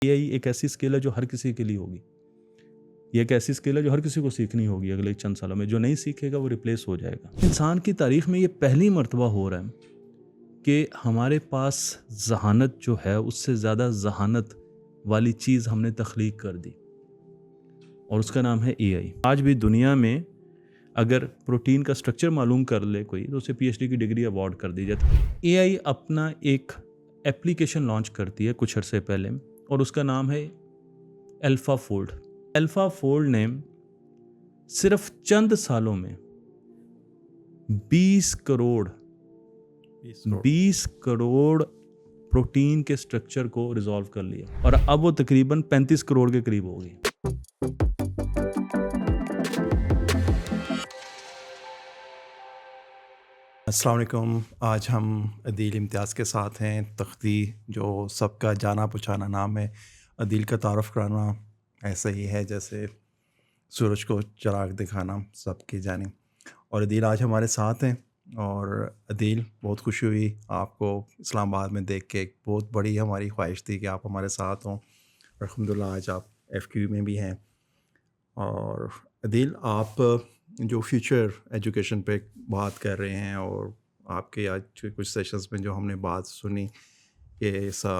AI एक ऐसी skill है जो हर किसी के लिए होगी। ये एक ऐसी स्किल है जो हर किसी को सीखनी होगी अगले चंद सालों में। जो नहीं सीखेगा वो रिप्लेस हो जाएगा। इंसान की तारीख में ये पहली मर्तबा हो रहा है कि हमारे पास जहानत जो है उससे ज़्यादा जहानत वाली चीज़ हमने तख्लीक कर दी और उसका नाम है एआई। आज भी दुनिया में अगर प्रोटीन का स्ट्रक्चर मालूम कर ले कोई तो उसे पीएचडी की डिग्री अवार्ड कर दी जाती है। एआई अपना एक एप्लीकेशन लॉन्च करती है कुछ अरसे पहले और उसका नाम है अल्फाफोल्ड। अल्फाफोल्ड ने सिर्फ चंद सालों में 20 करोड़ प्रोटीन के स्ट्रक्चर को रिजॉल्व कर लिया और अब वो तकरीबन 35 करोड़ के करीब हो गई। अस्सलाम वालेकुम। आज हम अदील इम्तियाज़ के साथ हैं। तख्ती जो सबका जाना पहचाना नाम है। अदील का तारुफ़ कराना ऐसा ही है जैसे सूरज को चिराग दिखाना सबकी जानी। और अदील आज हमारे साथ हैं और अदील बहुत खुशी हुई आपको इस्लामाबाद में देख के। एक बहुत बड़ी हमारी ख्वाहिश थी कि आप हमारे साथ हों। अल्हम्दुलिल्लाह आज आप FQ में भी हैं। और अदील आप जो फ्यूचर एजुकेशन पे बात कर रहे हैं और आपके आज के कुछ सेशंस में जो हमने बात सुनी कि ऐसा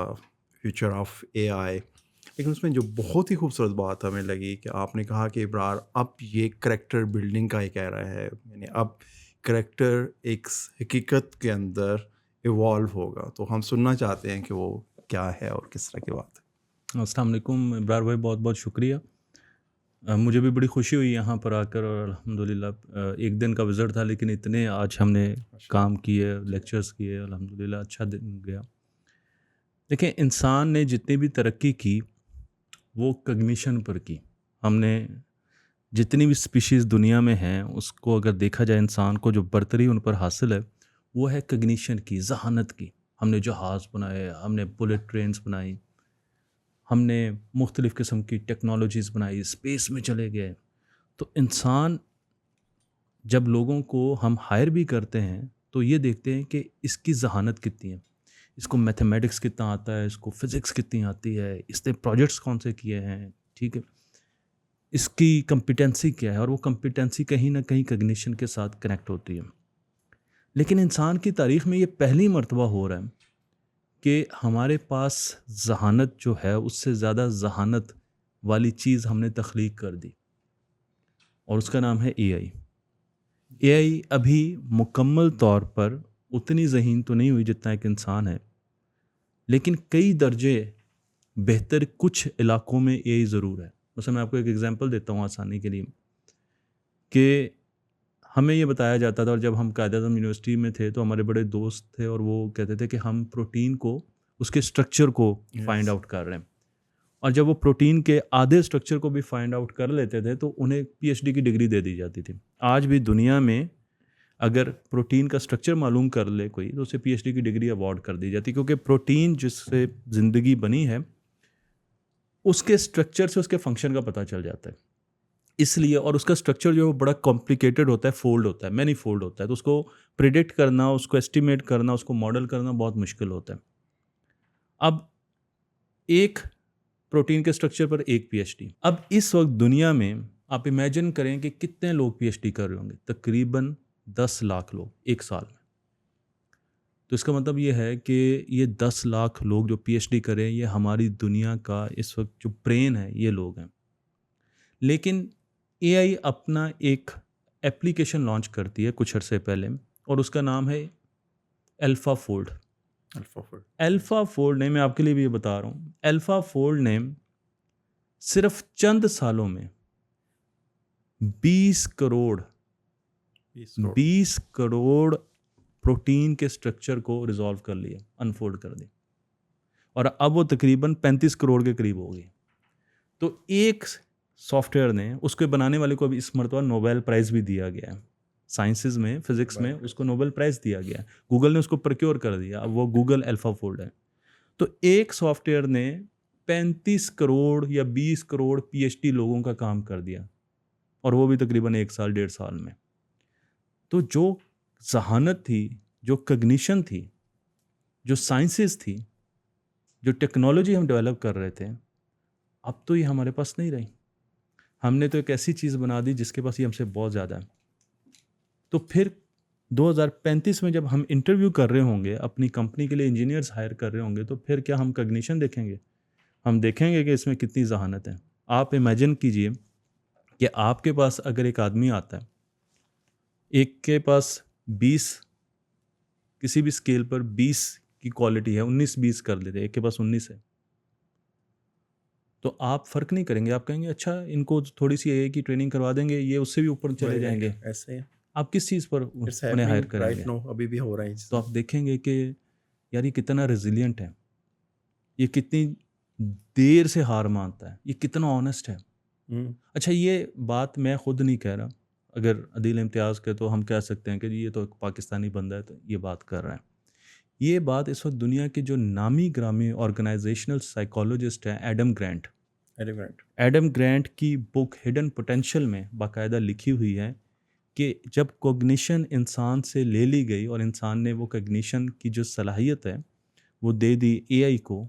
फ्यूचर ऑफ AI, लेकिन उसमें जो बहुत ही खूबसूरत बात हमें लगी कि आपने कहा कि इब्रार अब ये करैक्टर बिल्डिंग का एक एरा है। यानी अब करैक्टर एक हकीकत के अंदर इवॉल्व होगा। तो हम सुनना चाहते हैं कि वो क्या है और किस तरह की बात है। अस्सलाम वालेकुम इब्रार भाई, बहुत बहुत शुक्रिया। मुझे भी बड़ी खुशी हुई यहाँ पर आकर और अल्हम्दुलिल्लाह एक दिन का विज़िट था लेकिन इतने आज हमने काम किए, लेक्चर्स किए, अल्हम्दुलिल्लाह अच्छा दिन गया। देखिए, इंसान ने जितनी भी तरक्की की वो कॉग्निशन पर की। हमने जितनी भी स्पीशीज़ दुनिया में हैं उसको अगर देखा जाए, इंसान को जो बर्तरी उन पर हासिल है वो है कॉग्निशन की, ज़हानत की। हमने जहाज़ बनाए, हमने बुलेट ट्रेन्स बनाई, हमने मुख्तलिफ़ किस्म की टेक्नोलॉजीज़ बनाई, स्पेस में चले गए। तो इंसान जब लोगों को हम हायर भी करते हैं तो ये देखते हैं कि इसकी ज़हानत कितनी है, इसको मैथमेटिक्स कितना आता है, इसको फ़िज़िक्स कितनी आती है, इसने प्रोजेक्ट्स कौन से किए हैं, ठीक है, इसकी कॉम्पिटेंसी क्या है। और वो कॉम्पिटेंसी कहीं ना कहीं कॉग्निशन के साथ कनेक्ट होती है। लेकिन इंसान की तारीख़ में ये पहली मर्तबा हो रहा है कि हमारे पास ज़हानत जो है उससे ज़्यादा ज़हानत वाली चीज़ हमने तख्लीक कर दी और उसका नाम है एआई। एआई अभी मुकम्मल तौर पर उतनी ज़हीन तो नहीं हुई जितना एक इंसान है, लेकिन कई दर्जे बेहतर कुछ इलाकों में एआई ज़रूर है। जैसे मैं आपको एक एग्जांपल देता हूँ आसानी के लिए कि हमें ये बताया जाता था, और जब हम कायद-ए-आज़म यूनिवर्सिटी में थे तो हमारे बड़े दोस्त थे और वो कहते थे कि हम प्रोटीन को, उसके स्ट्रक्चर को फाइंड आउट कर रहे हैं। और जब वो प्रोटीन के आधे स्ट्रक्चर को भी फाइंड आउट कर लेते थे तो उन्हें पीएचडी की डिग्री दे दी जाती थी। आज भी दुनिया में अगर प्रोटीन का स्ट्रक्चर मालूम कर ले कोई तो उसे पीएचडी की डिग्री अवार्ड कर दी जाती है, क्योंकि प्रोटीन जिससे ज़िंदगी बनी है उसके स्ट्रक्चर से उसके फंक्शन का पता चल जाता है। इसलिए, और उसका स्ट्रक्चर जो है बड़ा कॉम्प्लिकेटेड होता है, फोल्ड होता है, मैनी फोल्ड होता है, तो उसको प्रिडिक्ट करना, उसको एस्टिमेट करना, उसको मॉडल करना बहुत मुश्किल होता है। अब एक प्रोटीन के स्ट्रक्चर पर एक पीएचडी। अब इस वक्त दुनिया में आप इमेजिन करें कि कितने लोग पीएचडी कर रहे होंगे। तकरीबन 10 लाख लोग एक साल में। तो इसका मतलब ये है कि ये 10 लाख लोग जो पीएचडी करें, ये हमारी दुनिया का इस वक्त जो ब्रेन है ये लोग हैं। लेकिन एआई अपना एक एप्लीकेशन लॉन्च करती है कुछ अरसे पहले और उसका नाम है अल्फाफोल्ड। अल्फाफोल्ड ने, मैं आपके लिए भी ये बता रहा हूँ, अल्फाफोल्ड ने सिर्फ चंद सालों में 20 करोड़ प्रोटीन के स्ट्रक्चर को रिजॉल्व कर लिया, अनफोल्ड कर दिया, और अब वो तकरीबन 35 करोड़ के करीब हो गई। तो एक सॉफ्टवेयर ने, उसके बनाने वाले को अभी इस मरतबा नोबेल प्राइज़ भी दिया गया है साइंसेज में, फिजिक्स में उसको नोबेल प्राइज़ दिया गया है। गूगल ने उसको प्रोक्योर कर दिया, अब वो गूगल अल्फाफोल्ड है। तो एक सॉफ्टवेयर ने 35 करोड़ या 20 करोड़ पीएचडी लोगों का काम कर दिया, और वो भी तकरीबन 1 साल 1.5 साल में। तो जो ज़हानत थी, जो कॉग्निशन थी, जो साइंसेस थी, जो टेक्नोलॉजी हम डेवलप कर रहे थे, अब तो ये हमारे पास नहीं रही। हमने तो एक ऐसी चीज़ बना दी जिसके पास ये हमसे बहुत ज़्यादा है। तो फिर 2035 में जब हम इंटरव्यू कर रहे होंगे, अपनी कंपनी के लिए इंजीनियर्स हायर कर रहे होंगे, तो फिर क्या हम कॉग्निशन देखेंगे? हम देखेंगे कि इसमें कितनी ज़हानत है। आप इमेजिन कीजिए कि आपके पास अगर एक आदमी आता है, एक के पास 20, किसी भी स्केल पर 20 की क्वालिटी है, 19-20 कर लेते हैं, एक के पास 19 है। तो आप फ़र्क नहीं करेंगे, आप कहेंगे अच्छा इनको थोड़ी सी एआई की ट्रेनिंग करवा देंगे, ये उससे भी ऊपर चले जाएंगे। ऐसे आप किस चीज़ पर इट्स उन्हें हायर हैपनिंग करेंगे? राइट नाउ, अभी भी हो रहा है तो आप देखेंगे कि यार ये कितना रेजिलियंट है, ये कितनी देर से हार मानता है, ये कितना ऑनेस्ट है। अच्छा, ये बात मैं खुद नहीं कह रहा, अगर अदील इम्तियाज़ के तो हम कह सकते हैं कि ये तो एक पाकिस्तानी बंदा है तो ये बात कर रहा है। ये बात इस वक्त दुनिया के जो नामी ग्रामी ऑर्गेनाइजेशनल साइकोलॉजिस्ट हैं, एडम ग्रांट की बुक हिडन पोटेंशियल में बाकायदा लिखी हुई है कि जब कॉग्निशन इंसान से ले ली गई और इंसान ने वो कॉग्निशन की जो सलाहियत है वो दे दी एआई को,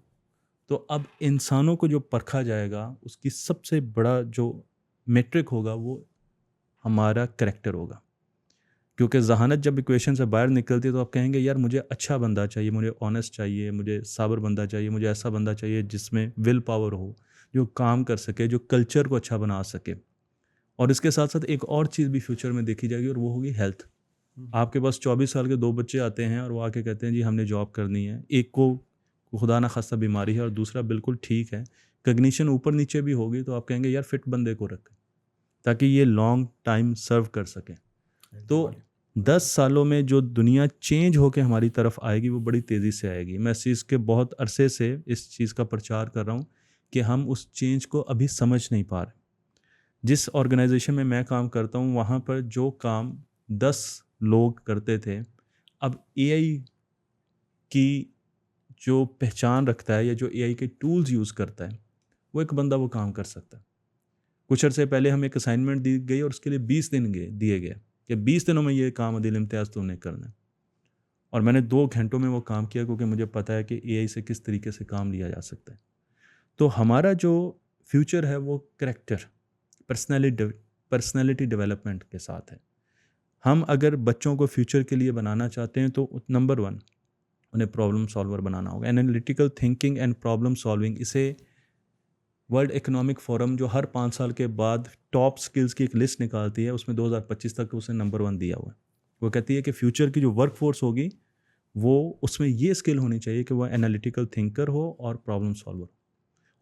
तो अब इंसानों को जो परखा जाएगा उसकी सबसे बड़ा जो मेट्रिक होगा वो हमारा करैक्टर होगा। क्योंकि जहानत जब इक्वेशन से बाहर निकलती है तो आप कहेंगे यार मुझे अच्छा बंदा चाहिए, मुझे ऑनेस्ट चाहिए, मुझे साबर बंदा चाहिए, मुझे ऐसा बंदा चाहिए जिसमें विल पावर हो, जो काम कर सके, जो कल्चर को अच्छा बना सके। और इसके साथ साथ एक और चीज़ भी फ्यूचर में देखी जाएगी और वो होगी हेल्थ। आपके पास 24 साल के 2 बच्चे आते हैं और वो आके कहते हैं जी हमने जॉब करनी है। एक को खुदा ना खास्ता बीमारी है और दूसरा बिल्कुल ठीक है। कॉग्निशन ऊपर नीचे भी होगी तो आप कहेंगे यार फिट बंदे को रखें ताकि ये लॉन्ग टाइम सर्व कर सके। तो 10 सालों में जो दुनिया चेंज होकर हमारी तरफ आएगी वो बड़ी तेज़ी से आएगी। मैं इस चीज़ के बहुत अरसे से इस चीज़ का प्रचार कर रहा हूँ कि हम उस चेंज को अभी समझ नहीं पा रहे। जिस ऑर्गेनाइजेशन में मैं काम करता हूँ वहाँ पर जो काम 10 लोग करते थे, अब एआई की जो पहचान रखता है या जो एआई के टूल्स यूज़ करता है वो एक बंदा वो काम कर सकता है। कुछ अर्से पहले हमें एक असाइनमेंट दी गई और उसके लिए 20 दिन दिए गए कि 20 दिनों में ये काम अदील इम्तियाज़ तुमने करना है। और मैंने 2 घंटों में वो काम किया क्योंकि मुझे पता है कि एआई से किस तरीके से काम लिया जा सकता है। तो हमारा जो फ्यूचर है वो करैक्टर, पर्सनैलिटी डेवलपमेंट के साथ है। हम अगर बच्चों को फ्यूचर के लिए बनाना चाहते हैं तो नंबर 1 उन्हें प्रॉब्लम सॉल्वर बनाना होगा। Analytical thinking and problem solving, इसे वर्ल्ड इकोनॉमिक फोरम जो हर 5 साल के बाद टॉप स्किल्स की एक लिस्ट निकालती है उसमें 2025 तक उसे नंबर 1 दिया हुआ है। वो कहती है कि फ्यूचर की जो वर्क फोर्स होगी वो उसमें ये स्किल होनी चाहिए कि वह एनालिटिकल थिंकर हो और प्रॉब्लम सॉल्वर।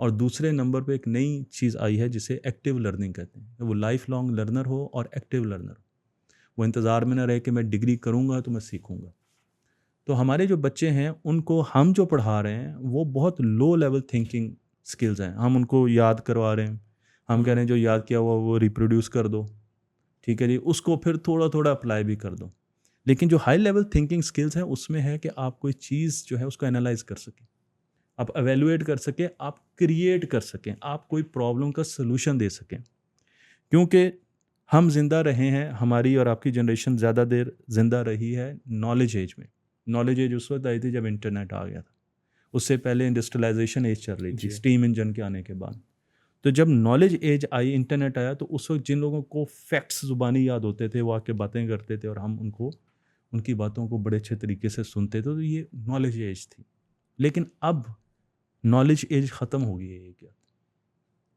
और दूसरे नंबर पे एक नई चीज़ आई है जिसे एक्टिव लर्निंग कहते हैं, वो लाइफ लॉन्ग लर्नर हो और एक्टिव लर्नर हो। वो इंतज़ार में ना रहे कि मैं डिग्री करूँगा तो मैं सीखूँगा। तो हमारे जो बच्चे हैं उनको हम जो पढ़ा रहे हैं वो बहुत लो लेवल थिंकिंग स्किल्स हैं। हम उनको याद करवा रहे हैं, हम कह रहे हैं जो याद किया हुआ वो रिप्रोड्यूस कर दो, ठीक है जी, उसको फिर थोड़ा थोड़ा अप्लाई भी कर दो। लेकिन जो हाई लेवल थिंकिंग स्किल्स हैं उसमें है कि आप कोई चीज़ जो है उसको एनालाइज कर सकें, आप एवेलुएट कर सकें, आप क्रिएट कर सकें, आप कोई प्रॉब्लम का सलूशन दे सकें। क्योंकि हम जिंदा रहे हैं, हमारी और आपकी जनरेशन ज़्यादा देर जिंदा रही है नॉलेज एज में। नॉलेज एज उस वक्त आई थी जब इंटरनेट आ गया था, उससे पहले इंडस्ट्रियलाइजेशन एज चल रही थी स्टीम इंजन के आने के बाद। तो जब नॉलेज एज आई, इंटरनेट आया, तो उस वक्त जिन लोगों को फैक्ट्स ज़ुबानी याद होते थे वो आके बातें करते थे और हम उनको उनकी बातों को बड़े अच्छे तरीके से सुनते थे, तो ये नॉलेज एज थी। लेकिन अब नॉलेज एज ख़त्म हो गई है। ये क्या,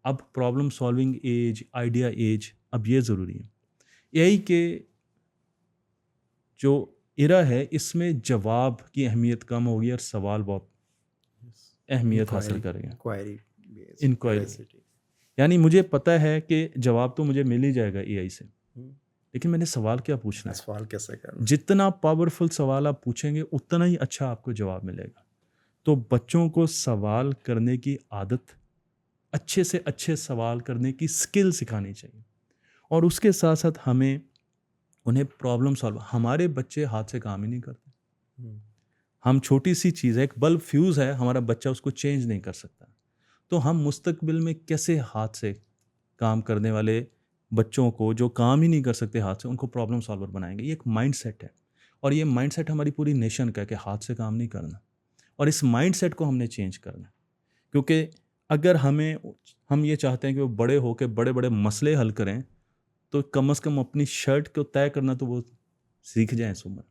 अब problem solving age, idea age, अब ये ज़रूरी है। एआई के जो इरा है इसमें जवाब की अहमियत कम होगी और सवाल बहुत अहमियत हासिल करेंगे। इंक्वायरी, यानी मुझे पता है कि जवाब तो मुझे मिल ही जाएगा एआई से, लेकिन मैंने सवाल क्या पूछना है, सवाल कैसे करना। जितना पावरफुल सवाल आप पूछेंगे उतना ही अच्छा आपको जवाब मिलेगा। तो बच्चों को सवाल करने की आदत, अच्छे से अच्छे सवाल करने की स्किल सिखानी चाहिए। और उसके साथ साथ हमें उन्हें प्रॉब्लम सॉल्व, हमारे बच्चे हाथ से काम ही नहीं करते। हम छोटी सी चीज़ है, एक बल्ब फ्यूज़ है, हमारा बच्चा उसको चेंज नहीं कर सकता। तो हम मुस्तकबिल में कैसे हाथ से काम करने वाले बच्चों को जो काम ही नहीं कर सकते हाथ से, उनको प्रॉब्लम सॉल्वर बनाएंगे। ये एक माइंडसेट है और ये माइंडसेट हमारी पूरी नेशन का है कि हाथ से काम नहीं करना, और इस माइंडसेट को हमने चेंज करना। क्योंकि अगर हम ये चाहते हैं कि वो बड़े होकर बड़े-बड़े मसले हल करें, तो कम से कम अपनी शर्ट को तय करना तो वो सीख जाएँ इस उम्र।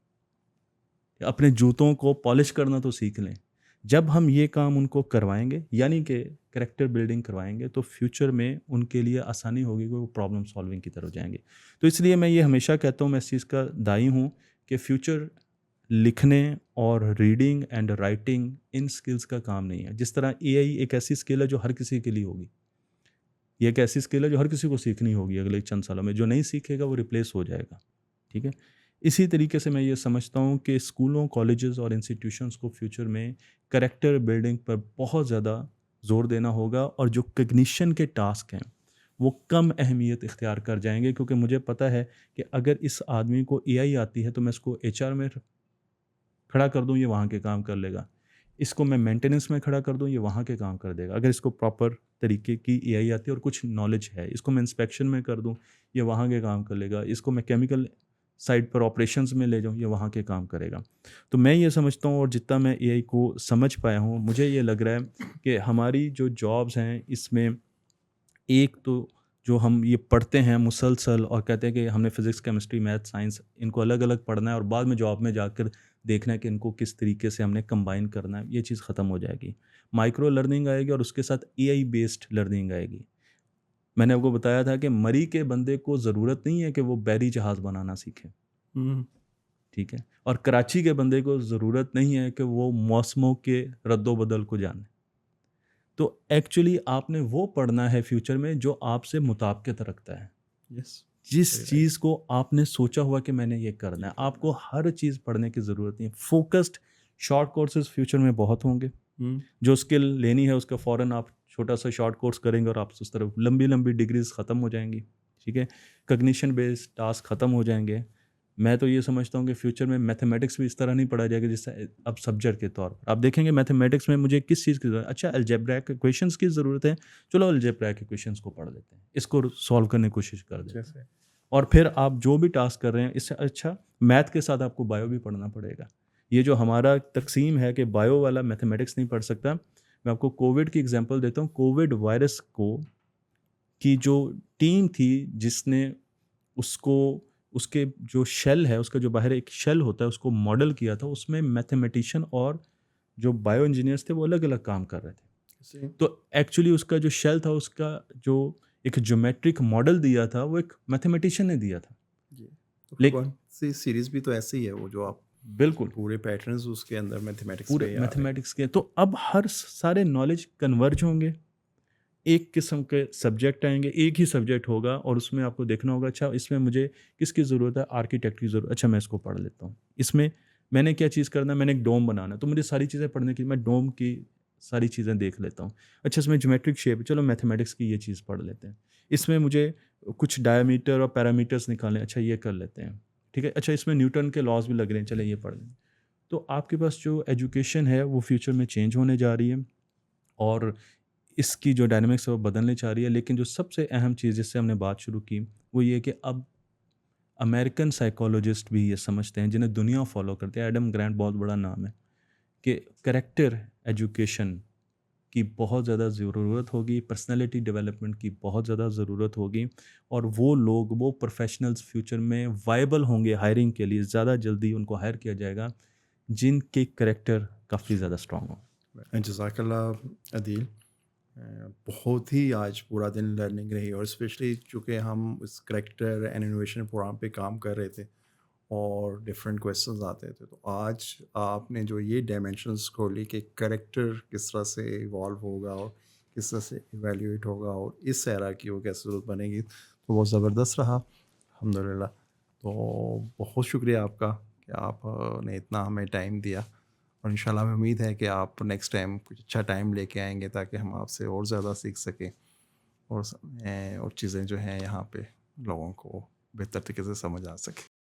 अपने जूतों को पॉलिश करना तो सीख लें। जब हम ये काम उनको करवाएँगे, यानी कि कैरेक्टर बिल्डिंग करवाएँगे, तो फ्यूचर में उनके लिए आसानी होगी कि वो प्रॉब्लम सॉल्विंग की तरफ जाएँगे। तो इसलिए मैं ये हमेशा कहता हूँ, मैं इस चीज़ का दाई हूँ कि फ्यूचर लिखने और reading and writing in skills का काम नहीं है। जिस तरह एआई एक ऐसी स्किल है जो हर किसी के लिए होगी। ये एक ऐसी स्किल है जो हर किसी को सीखनी होगी अगले चंद सालों में। जो नहीं सीखेगा वो रिप्लेस हो जाएगा। ठीक है? इसी तरीके से मैं ये समझता हूँ कि स्कूलों, कॉलेजेस और इंस्टीट्यूशंस को फ्यूचर में कैरेक्टर बिल्डिंग पर बहुत ज़्यादा ज़ोर देना होगा, और जो कॉग्निशन के टास्क हैं, वो कम अहमियत इख्तियार कर जाएँगे, क्योंकि मुझे पता है कि अगर इस आदमी को एआई आती है तो मैं इसको एचआर में खड़ा कर दूँ, ये वहाँ के काम कर लेगा। इसको मैं मेंटेनेंस में खड़ा कर दूँ, ये वहाँ के काम कर देगा। अगर इसको प्रॉपर तरीके की एआई आती है और कुछ नॉलेज है, इसको मैं इंस्पेक्शन में कर दूँ, ये वहाँ के काम कर लेगा। इसको मैं केमिकल साइड पर ऑपरेशंस में ले जाऊँ, ये वहाँ के काम करेगा। तो मैं ये समझता हूँ, और जितना मैं एआई को समझ पाया हूँ, मुझे ये लग रहा है कि हमारी जो जॉब्स हैं, इसमें एक तो जो हम ये पढ़ते हैं मुसलसल और कहते हैं कि हमने फिज़िक्स, केमिस्ट्री, मैथ, साइंस इनको अलग-अलग पढ़ना है और बाद में जॉब में जाकर देखना है कि इनको किस तरीके से हमने कंबाइन करना है, ये चीज़ ख़त्म हो जाएगी। माइक्रो लर्निंग आएगी और उसके साथ एआई बेस्ड लर्निंग आएगी। मैंने आपको बताया था कि मरी के बंदे को ज़रूरत नहीं है कि वो बैरी जहाज़ बनाना सीखे, हुँ, ठीक है? और कराची के बंदे को ज़रूरत नहीं है कि वो मौसमों के रद्दो-बदल को जाने। तो एक्चुअली आपने वो पढ़ना है फ्यूचर में जो आपसे मुताबिकत रखता है। यस, जिस वेरी राइट। चीज़ को आपने सोचा हुआ कि मैंने ये करना है, आपको हर चीज़ पढ़ने की ज़रूरत नहीं है। फ़ोकस्ड शॉर्ट कोर्सेज़ फ्यूचर में बहुत होंगे। हुँ, जो स्किल लेनी है उसका फ़ौरन आप छोटा-सा शॉर्ट कोर्स करेंगे और आप उस तरफ लंबी-लंबी डिग्रीज़ ख़त्म हो जाएँगी, ठीक है? कॉग्निशन बेस्ड टास्क ख़त्म हो जाएँगे। मैं तो ये समझता हूँ कि फ्यूचर में मैथमेटिक्स भी इस तरह नहीं पढ़ा जाएगा जैसे अब सब्जेक्ट के तौर पर। आप देखेंगे मैथमेटिक्स में मुझे किस चीज़ की ज़रूरत है? अच्छा, अलजेब्रिक इक्वेशंस की ज़रूरत है, चलो अलजेब्रिक इक्वेशंस को पढ़ लेते हैं। इसको सॉल्व करने की कोशिश कर देते हैं। जैसे और फिर आप जो भी टास्क कर रहे हैं, इससे अच्छा मैथ के साथ आपको बायो भी पढ़ना पड़ेगा। ये जो हमारा तक़सीम है कि बायो वाला मैथमेटिक्स नहीं पढ़ सकता, मैं आपको कोविड की एग्ज़ाम्पल देता हूँ। कोविड वायरस को की जो टीम थी जिसने उसको, उसके जो शेल है, उसका जो बाहर एक शेल होता है, उसको मॉडल किया था, उसमें मैथमेटिशियन और जो बायो इंजीनियर्स थे वो अलग-अलग काम कर रहे थे। जैसे तो एक्चुअली उसका जो शेल था, उसका जो एक ज्योमेट्रिक मॉडल दिया था, वो एक मैथमेटिशियन ने दिया था। ये तो लेक कौन सी सीरीज़ भी तो ऐसे ही है वो जो आप बिल्कुल, पूरे पैटर्न्स उसके अंदर मैथमेटिक्स पूरे पे ही आ रहे हैं। मैथमेटिक्स के। तो अब हर सारे नॉलेज कन्वर्ज होंगे। एक किस्म के सब्जेक्ट आएँगे, एक ही सब्जेक्ट होगा और उसमें आपको देखना होगा, अच्छा इसमें मुझे किसकी ज़रूरत है? आर्किटेक्ट की ज़रूरत, अच्छा मैं इसको पढ़ लेता हूँ। इसमें मैंने क्या चीज़ करना है? मैंने एक डोम बनाना है, तो मुझे सारी चीज़ें पढ़ने की, मैं डोम की सारी चीज़ें देख लेता हूँ। अच्छा इसमें ज्योमेट्रिक शेप है, चलो मैथमेटिक्स की ये चीज़ पढ़ लेते हैं। इसमें मुझे कुछ डायमीटर और पैरामीटर्स निकालने हैं, अच्छा ये कर लेते हैं। ठीक है? अच्छा इसमें न्यूटन के लॉज़ भी लग रहे हैं, चलिए ये पढ़ लें। तो आपके पास जो एजुकेशन है वो फ्यूचर में चेंज होने जा रही है, और इसकी जो डायनामिक्स है वो बदलने जा रही है। लेकिन जो सबसे अहम चीज़ जिससे हमने बात शुरू की, वो ये है कि अब अमेरिकन साइकोलॉजिस्ट भी ये समझते हैं, जिन्हें दुनिया फॉलो करती है, एडम ग्रांट बहुत बड़ा नाम है, कि कैरेक्टर एजुकेशन की बहुत ज़्यादा ज़रूरत होगी, पर्सनैलिटी डेवलपमेंट की बहुत ज़्यादा ज़रूरत होगी, और वो लोग, वो प्रोफेशनल्स फ्यूचर में वायबल होंगे हायरिंग के लिए, ज़्यादा जल्दी उनको हायर किया जाएगा जिनके कैरेक्टर काफ़ी ज़्यादा स्ट्रॉन्ग हो। जज़ाकल्लाह अदील। बहुत ही आज पूरा दिन लर्निंग रही और स्पेशली चूँकि हम इस करैक्टर एंड इनोवेशन प्रोग्राम पे काम कर रहे थे और डिफरेंट क्वेश्चंस आते थे, तो आज आपने जो ये डायमेंशंस खोली कि करैक्टर किस तरह से इवॉल्व होगा और किस तरह से इवैल्यूएट होगा और इस एरा की वो कैसे ज़रूरत बनेगी, तो बहुत ज़बरदस्त रहा अल्हम्दुलिल्लाह। तो बहुत शुक्रिया आपका कि आप ने इतना हमें टाइम दिया, और इंशाल्लाह हमें उम्मीद है कि आप नेक्स्ट टाइम कुछ अच्छा टाइम लेके आएँगे ताकि हम आपसे और ज़्यादा सीख सकें और और चीज़ें जो हैं यहाँ पे लोगों को बेहतर तरीके से समझ आ सके।